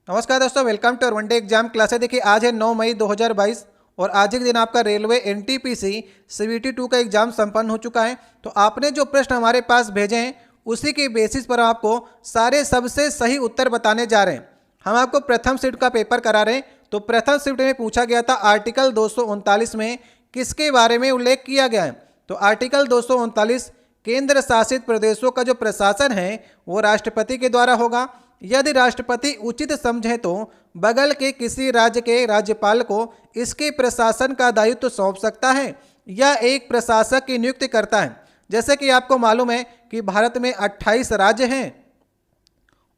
नमस्कार दोस्तों, welcome to one day exam classes. देखिए आज है 9 मई 2022 और आज के दिन आपका रेलवे एनटीपीसी सीवीटी 2 का एग्जाम संपन्न हो चुका है। तो आपने जो प्रश्न हमारे पास भेजे हैं उसी के बेसिस पर आपको सारे सबसे सही उत्तर बताने जा रहे हैं। हम आपको प्रथम शिफ्ट का पेपर करा रहे हैं। तो प्रथम शिफ्ट में पूछा गया था आर्टिकल 239 में किसके बारे में उल्लेख किया गया है। तो आर्टिकल 239 केंद्र शासित प्रदेशों का जो प्रशासन है वो राष्ट्रपति के द्वारा होगा। यदि राष्ट्रपति उचित समझे तो बगल के किसी राज्य के राज्यपाल को इसके प्रशासन का दायित्व सौंप सकता है या एक प्रशासक की नियुक्ति करता है। जैसे कि आपको मालूम है कि भारत में 28 राज्य हैं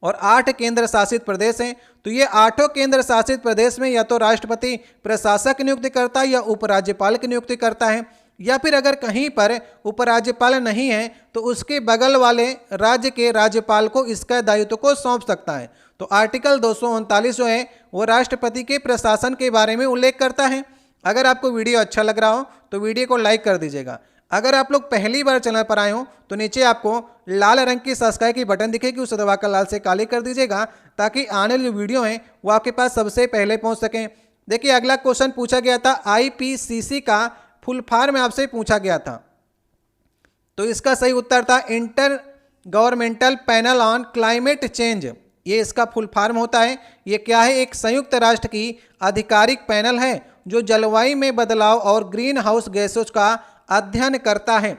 और 8 केंद्र शासित प्रदेश हैं। तो ये 8 केंद्र शासित प्रदेश में या तो राष्ट्रपति प्रशासक की नियुक्ति करता है या उपराज्यपाल की नियुक्ति करता है, या फिर अगर कहीं पर उपराज्यपाल नहीं है तो उसके बगल वाले राज्य के राज्यपाल को इसका दायित्व को सौंप सकता है। तो आर्टिकल 239 जो है वो राष्ट्रपति के प्रशासन के बारे में उल्लेख करता है। अगर आपको वीडियो अच्छा लग रहा हो तो वीडियो को लाइक कर दीजिएगा। अगर आप लोग पहली बार चैनल पर आए हो तो नीचे आपको लाल रंग की सब्सक्राइब की बटन दिखेगी, उसे दबाकर लाल से काली कर दीजिएगा ताकि आने वाली वीडियो है वो आपके पास सबसे पहले पहुंच सकें। देखिए अगला क्वेश्चन पूछा गया था आईपीसीसी का फुल फॉर्म आपसे पूछा गया था। तो इसका सही उत्तर था inter governmental panel on climate change. ये इसका फुल फॉर्म होता है। ये क्या है? एक संयुक्त राष्ट्र की आधिकारिक पैनल है जो जलवायु में बदलाव और ग्रीन हाउस गैसों का अध्ययन करता है।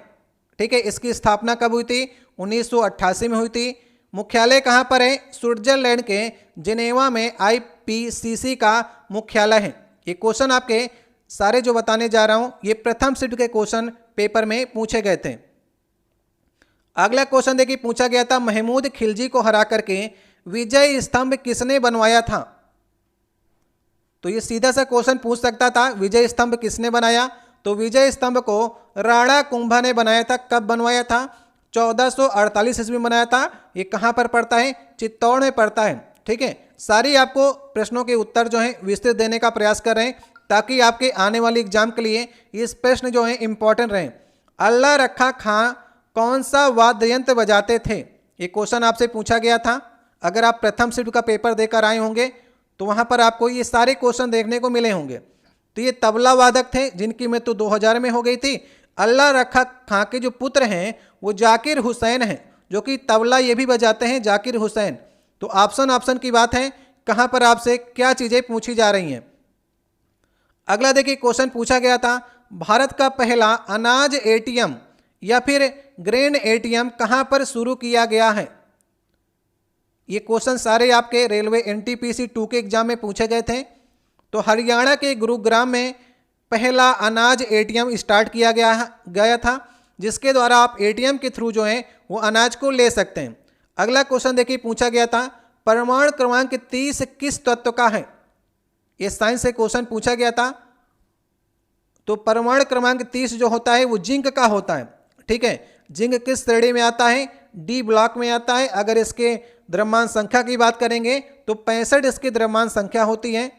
ठीक है, इसकी स्थापना कब हुई थी? 1988 में हुई थी। मुख्यालय कहाँ पर है? स्विट्जरलैंड के जिनेवा में आईपीसीसी का मुख्यालय है। ये क्वेश्चन आपके सारे जो बताने जा रहा हूं ये प्रथम शिफ्ट के क्वेश्चन पेपर में पूछे गए थे। अगला क्वेश्चन देखिए पूछा गया था महमूद खिलजी को हरा करके विजय स्तंभ किसने बनवाया था। तो ये सीधा सा क्वेश्चन पूछ सकता था विजय स्तंभ किसने बनाया। तो विजय स्तंभ को राणा कुंभा ने बनाया था। कब बनवाया था? 1448 ईस्वी में बनाया था। ये कहां पर पड़ता है? चित्तौड़ में पड़ता है। ठीक है, सारी आपको प्रश्नों के उत्तर जो है विस्तृत देने का प्रयास कर रहे हैं ताकि आपके आने वाली एग्जाम के लिए ये प्रश्न जो है इंपॉर्टेंट रहे। अल्लाह रखा खां कौन सा वाद्य यंत्र बजाते थे? ये क्वेश्चन आपसे पूछा गया था। अगर आप प्रथम शिफ्ट का पेपर देकर आए होंगे तो वहां पर आपको ये सारे क्वेश्चन देखने को मिले होंगे। तो ये तबला वादक थे जिनकी मृत्यु 2000 में हो गई थी। अल्लाह रखा खां के जो पुत्र हैं वो जाकिर हुसैन हैं, जो कि तबला ये भी बजाते हैं, जाकिर हुसैन। तो ऑप्शन की बात है, कहां पर आपसे क्या चीजें पूछी जा रही हैं। अगला देखिए क्वेश्चन पूछा गया था भारत का पहला अनाज एटीएम या फिर ग्रेन एटीएम कहां पर शुरू किया गया है। ये क्वेश्चन सारे आपके रेलवे एनटीपीसी 2 के एग्जाम में पूछे गए थे। तो हरियाणा के गुरुग्राम में पहला अनाज एटीएम स्टार्ट किया गया था, जिसके द्वारा आप एटीएम के थ्रू जो है वो अनाज को ले सकते हैं। अगला क्वेश्चन देखिए पूछा गया था परमाणु क्रमांक 30 किस तत्व का है। ये साइंस से क्वेश्चन पूछा गया था। तो परमाणु क्रमांक 30 जो होता है वो जिंक का होता है। ठीक है, जिंक किस श्रेणी में आता है? डी ब्लॉक में आता है। अगर इसके द्रव्यमान संख्या की बात करेंगे तो 65 इसकी द्रव्यमान संख्या होती है।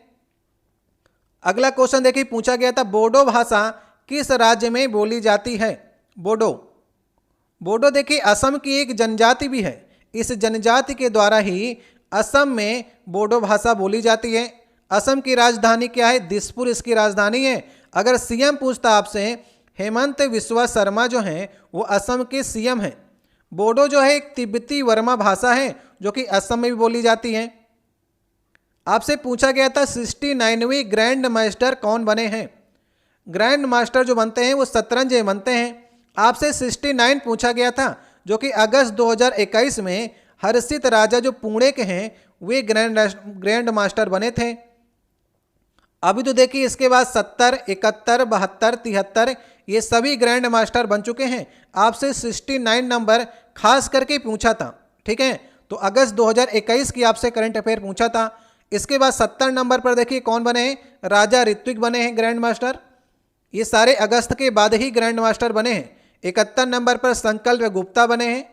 अगला क्वेश्चन देखिए पूछा गया था बोडो भाषा किस राज्य में बोली जाती है। बोडो देखिए असम की एक जनजाति भी है। इस जनजाति के द्वारा ही असम में बोडो भाषा बोली जाती है। असम की राजधानी क्या है? दिसपुर इसकी राजधानी है। अगर सीएम पूछता आपसे, हेमंत बिस्वा शर्मा जो हैं वो असम के सीएम हैं। बोडो जो है एक तिब्बती वर्मा भाषा है जो कि असम में भी बोली जाती है। आपसे पूछा गया था 69वीं ग्रैंड मास्टर कौन बने हैं। ग्रैंड मास्टर जो बनते हैं वो शतरंज बनते हैं। आपसे 69 पूछा गया था जो कि अगस्त 2021 में हर्षित राजा जो पुणे के हैं वे ग्रैंड मास्टर बने थे। अभी तो देखिए इसके बाद 70, 71, 72, 73 ये सभी ग्रैंड मास्टर बन चुके हैं। आपसे 69 नंबर खास करके पूछा था। ठीक है, तो अगस्त 2021 की आपसे करंट अफेयर पूछा था। इसके बाद 70 नंबर पर देखिए कौन बने हैं? राजा ऋत्विक बने हैं ग्रैंड मास्टर। ये सारे अगस्त के बाद ही ग्रैंड मास्टर बने हैं। 71 नंबर पर संकल्प गुप्ता बने हैं।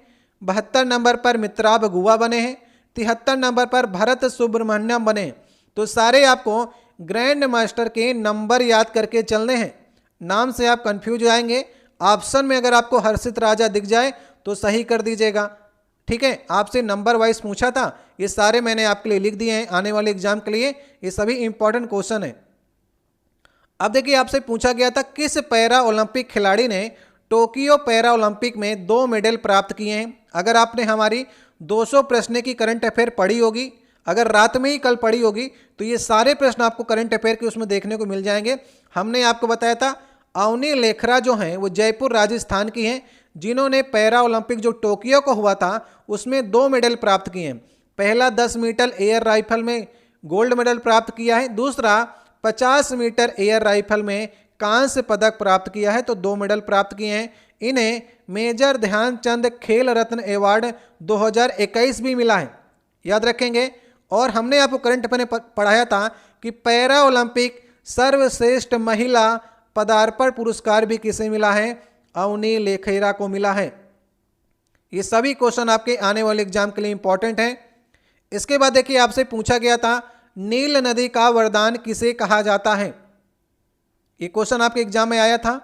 72 नंबर पर मित्राब गुआ बने हैं। 73 नंबर पर भरत सुब्रमण्यम बने। तो सारे आपको ग्रैंड मास्टर के नंबर याद करके चलने हैं। नाम से आप कंफ्यूज हो जाएंगे। ऑप्शन में अगर आपको हर्षित राजा दिख जाए तो सही कर दीजिएगा। ठीक है, आपसे नंबर वाइज पूछा था ये सारे मैंने आपके लिए लिख दिए हैं आने वाले एग्जाम के लिए, ये सभी इंपॉर्टेंट क्वेश्चन है। अब देखिए आपसे पूछा गया था किस पैरा ओलंपिक खिलाड़ी ने टोक्यो पैरा ओलंपिक में 2 मेडल प्राप्त किए हैं। अगर आपने हमारी 200 प्रश्न की करंट अफेयर पढ़ी होगी, अगर रात में ही कल पढ़ी होगी, तो ये सारे प्रश्न आपको करंट अफेयर के उसमें देखने को मिल जाएंगे। हमने आपको बताया था अवनी लेखरा जो हैं वो जयपुर राजस्थान की हैं, जिन्होंने पैरा ओलंपिक जो टोक्यो को हुआ था उसमें 2 मेडल प्राप्त किए हैं। पहला 10 मीटर एयर राइफल में गोल्ड मेडल प्राप्त किया है, दूसरा 50 मीटर एयर राइफल में कांस्य पदक प्राप्त किया है, तो 2 मेडल प्राप्त किए हैं। इन्हें मेजर ध्यानचंद खेल रत्न अवार्ड 2021 भी मिला है, याद रखेंगे। और हमने आपको करंट अफेयर में पढ़ाया था कि पैरा ओलंपिक सर्वश्रेष्ठ महिला पदार्पण पुरस्कार भी किसे मिला है, अवनी लेखेरा को मिला है। ये सभी क्वेश्चन आपके आने वाले एग्जाम के लिए इंपॉर्टेंट हैं। इसके बाद देखिए आपसे पूछा गया था नील नदी का वरदान किसे कहा जाता है। ये क्वेश्चन आपके एग्जाम में आया था।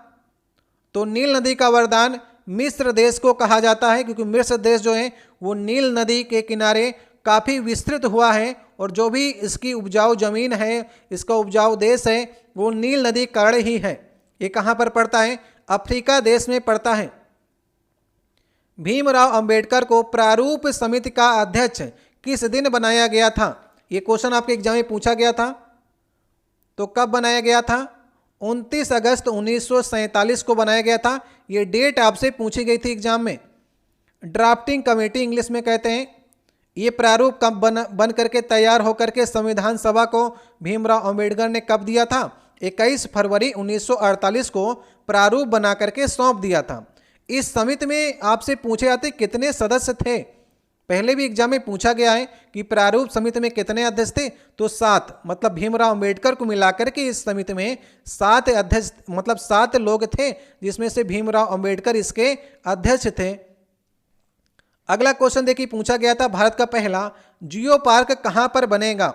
तो नील नदी का वरदान मिस्र देश को कहा जाता है, क्योंकि मिस्र देश जो है वो नील नदी के किनारे काफ़ी विस्तृत हुआ है, और जो भी इसकी उपजाऊ जमीन है, इसका उपजाऊ देश है, वो नील नदी कारण ही है। ये कहाँ पर पड़ता है, अफ्रीका देश में पड़ता है। भीमराव अंबेडकर को प्रारूप समिति का अध्यक्ष किस दिन बनाया गया था। ये क्वेश्चन आपके एग्जाम में पूछा गया था। तो कब बनाया गया था, 29 अगस्त 1947 को बनाया गया था। ये डेट आपसे पूछी गई थी एग्जाम में। ड्राफ्टिंग कमेटी इंग्लिश में कहते हैं। ये प्रारूप कब बन करके तैयार होकर के संविधान सभा को भीमराव अंबेडकर ने कब दिया था, 21 फरवरी 1948 को प्रारूप बना करके सौंप दिया था। इस समिति में आपसे पूछे जाते कितने सदस्य थे, पहले भी एग्जाम में पूछा गया है कि प्रारूप समिति में कितने अध्यक्ष थे, तो 7, मतलब भीमराव अंबेडकर को मिलाकर के इस समिति में 7 अध्यक्ष, मतलब 7 लोग थे, जिसमें से भीमराव अंबेडकर इसके अध्यक्ष थे। अगला क्वेश्चन देखिए पूछा गया था भारत का पहला जियो पार्क कहाँ पर बनेगा।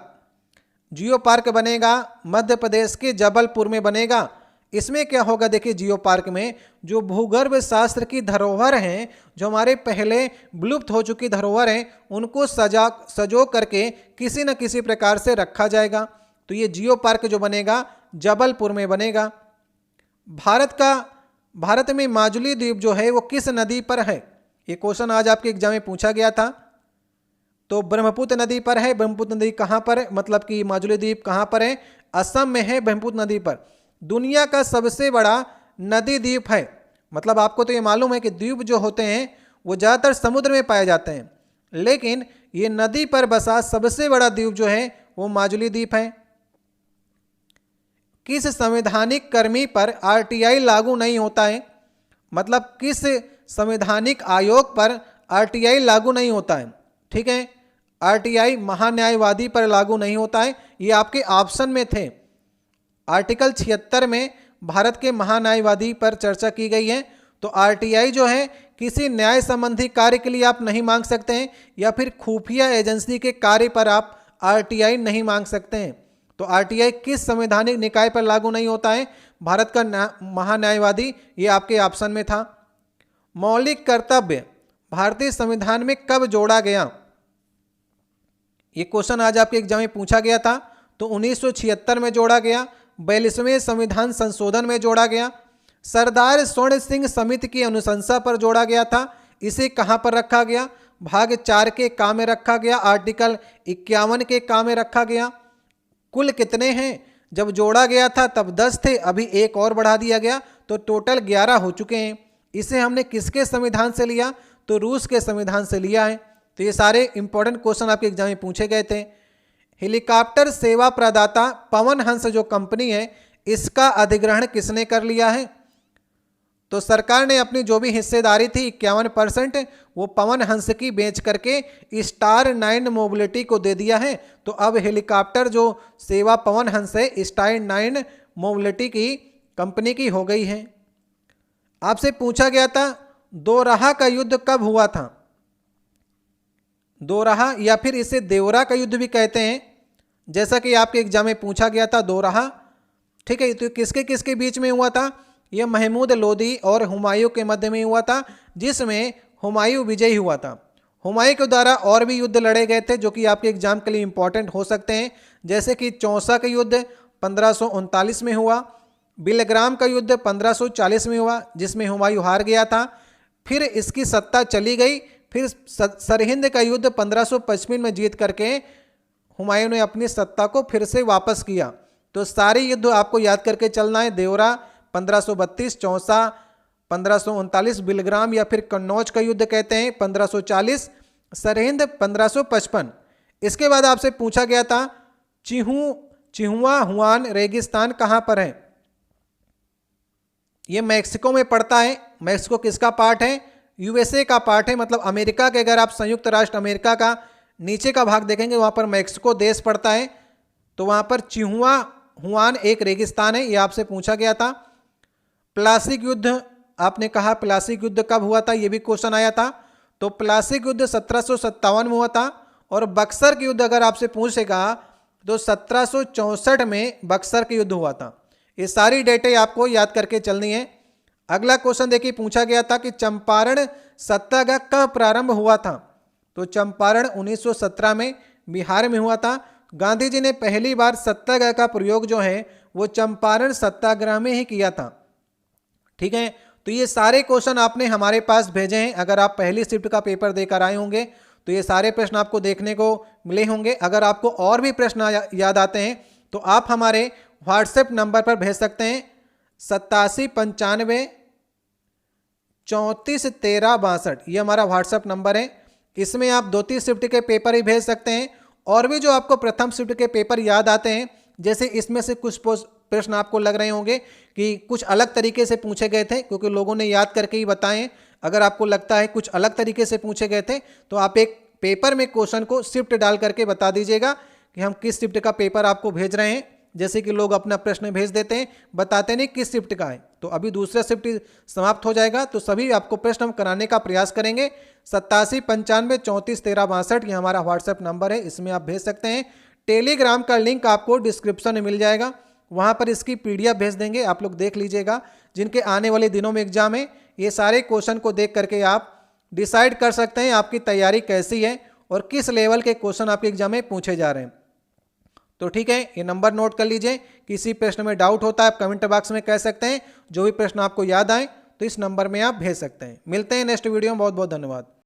जियो पार्क बनेगा मध्य प्रदेश के जबलपुर में बनेगा। इसमें क्या होगा, देखिए जियो पार्क में जो भूगर्भ शास्त्र की धरोहर हैं, जो हमारे पहले विलुप्त हो चुकी धरोहर हैं, उनको सजो करके किसी न किसी प्रकार से रखा जाएगा। तो ये जियो पार्क जो बनेगा जबलपुर में बनेगा। भारत में माजुली द्वीप जो है वो किस नदी पर है। ये क्वेश्चन आज आपके एग्जाम में पूछा गया था। तो ब्रह्मपुत्र नदी पर है। ब्रह्मपुत्र नदी कहाँ पर है, मतलब कि माजुली द्वीप कहाँ पर है, असम में है ब्रह्मपुत्र नदी पर। दुनिया का सबसे बड़ा नदी द्वीप है, मतलब आपको तो ये मालूम है कि द्वीप जो होते हैं वो ज़्यादातर समुद्र में पाए जाते हैं, लेकिन ये नदी पर बसा सबसे बड़ा द्वीप जो है वो माजुली द्वीप है। किस संवैधानिक कर्मी पर आरटीआई लागू नहीं होता है, मतलब किस संवैधानिक आयोग पर आरटीआई लागू नहीं होता है। ठीक है, आरटीआई महान्यायवादी पर लागू नहीं होता है, ये आपके ऑप्शन में थे। आर्टिकल 76 में भारत के महान्यायवादी पर चर्चा की गई है। तो आरटीआई जो है किसी न्याय संबंधी कार्य के लिए आप नहीं मांग सकते हैं, या फिर खुफिया एजेंसी के कार्य पर आप आरटीआई नहीं मांग सकते हैं। तो आरटीआई किस संवैधानिक निकाय पर लागू नहीं होता है, भारत का महान्यायवादी, ये आपके ऑप्शन में था। मौलिक कर्तव्य भारतीय संविधान में कब जोड़ा गया। ये क्वेश्चन आज आपके एग्जाम में पूछा गया था। तो 1976 में जोड़ा गया, 42वें संविधान संशोधन में जोड़ा गया। सरदार स्वर्ण सिंह समिति की अनुशंसा पर जोड़ा गया था। इसे कहाँ पर रखा गया, भाग 4 के का में रखा गया, आर्टिकल 51 के का में रखा गया। कुल कितने हैं, जब जोड़ा गया था तब 10 थे, अभी एक और बढ़ा दिया गया, तो टोटल 11 हो चुके हैं। इसे हमने किसके संविधान से लिया, तो रूस के संविधान से लिया है। तो ये सारे इंपॉर्टेंट क्वेश्चन आपके एग्जाम में पूछे गए थे। हेलीकॉप्टर सेवा प्रदाता पवन हंस जो कंपनी है, इसका अधिग्रहण किसने कर लिया है। तो सरकार ने अपनी जो भी हिस्सेदारी थी 51% वो पवन हंस की बेच करके स्टार 9 मोबिलिटी को दे दिया है। तो अब हेलीकॉप्टर जो सेवा पवन हंस है स्टार 9 मोबिलिटी की कंपनी की हो गई है। आपसे पूछा गया था दोराहा का युद्ध कब हुआ था। दोराहा या फिर इसे देवरा का युद्ध भी कहते हैं, जैसा कि आपके एग्जाम में पूछा गया था दोराहा। ठीक है, तो किसके किसके बीच में हुआ था, यह महमूद लोदी और हुमायूं के मध्य में हुआ था, जिसमें हुमायूं विजयी हुआ था। हुमायूं के द्वारा और भी युद्ध लड़े गए थे जो कि आपके एग्जाम के लिए इंपॉर्टेंट हो सकते हैं, जैसे कि चौसा का युद्ध 1539 में हुआ, बिलग्राम का युद्ध 1540 में हुआ जिसमें हुमायूं हार गया था, फिर इसकी सत्ता चली गई, फिर सरहिंद का युद्ध 1555 में जीत करके हुमायूं ने अपनी सत्ता को फिर से वापस किया। तो सारे युद्ध आपको याद करके चलना है। देवरा 1532, चौसा 1539, बिलग्राम या फिर कन्नौज का युद्ध कहते हैं 1540, सरहिंद 1555। इसके बाद आपसे पूछा गया था चिहुआ हुआन रेगिस्तान कहाँ पर है? ये मैक्सिको में पड़ता है। मैक्सिको किसका पार्ट है? यूएसए का पार्ट है, मतलब अमेरिका के, अगर आप संयुक्त राष्ट्र अमेरिका का नीचे का भाग देखेंगे वहाँ पर मैक्सिको देश पड़ता है। तो वहाँ पर चिहुआ हुआन एक रेगिस्तान है, ये आपसे पूछा गया था। प्लासिक युद्ध आपने कहा, प्लासिक युद्ध कब हुआ था? ये भी क्वेश्चन आया था। तो प्लासिक युद्ध 1757 में हुआ था। और बक्सर के युद्ध अगर आपसे पूछेगा तो 1764 में बक्सर के युद्ध हुआ था। ये सारी डेटें आपको याद करके चलनी है। अगला क्वेश्चन देखिए, पूछा गया था कि चंपारण सत्याग्रह कब प्रारंभ हुआ था? तो चंपारण 1917 में बिहार में हुआ था। गांधी जी ने पहली बार सत्याग्रह का प्रयोग जो है वो चंपारण सत्याग्रह में ही किया था। ठीक है, तो ये सारे क्वेश्चन आपने हमारे पास भेजे हैं। अगर आप पहली शिफ्ट का पेपर देकर आए होंगे तो ये सारे प्रश्न आपको देखने को मिले होंगे। अगर आपको और भी प्रश्न याद आते हैं तो आप हमारे व्हाट्सएप नंबर पर भेज सकते हैं 8795 34 13 62। ये हमारा व्हाट्सएप नंबर है। इसमें आप 2-3 शिफ्ट के पेपर ही भेज सकते हैं। और भी जो आपको प्रथम शिफ्ट के पेपर याद आते हैं, जैसे इसमें से कुछ प्रश्न आपको लग रहे होंगे कि कुछ अलग तरीके से पूछे गए थे, क्योंकि लोगों ने याद करके ही बताएं। अगर आपको लगता है कुछ अलग तरीके से पूछे गए थे तो आप एक पेपर में क्वेश्चन को शिफ्ट डाल करके बता दीजिएगा कि हम किस शिफ्ट का पेपर आपको भेज रहे हैं। जैसे कि लोग अपना प्रश्न भेज देते हैं, बताते नहीं किस शिफ्ट का है। तो अभी दूसरा शिफ्ट समाप्त हो जाएगा तो सभी आपको प्रश्न हम कराने का प्रयास करेंगे। 8795 34 13 62 ये हमारा व्हाट्सएप नंबर है, इसमें आप भेज सकते हैं। टेलीग्राम का लिंक आपको डिस्क्रिप्शन में मिल जाएगा, वहाँ पर इसकी PDF भेज देंगे, आप लोग देख लीजिएगा। जिनके आने वाले दिनों में एग्जाम है, ये सारे क्वेश्चन को देख करके आप डिसाइड कर सकते हैं आपकी तैयारी कैसी है और किस लेवल के क्वेश्चन आपके एग्जाम में पूछे जा रहे हैं। तो ठीक है, ये नंबर नोट कर लीजिए। किसी प्रश्न में डाउट होता है आप कमेंट बॉक्स में कह सकते हैं। जो भी प्रश्न आपको याद आए तो इस नंबर में आप भेज सकते हैं। मिलते हैं नेक्स्ट वीडियो में। बहुत बहुत धन्यवाद।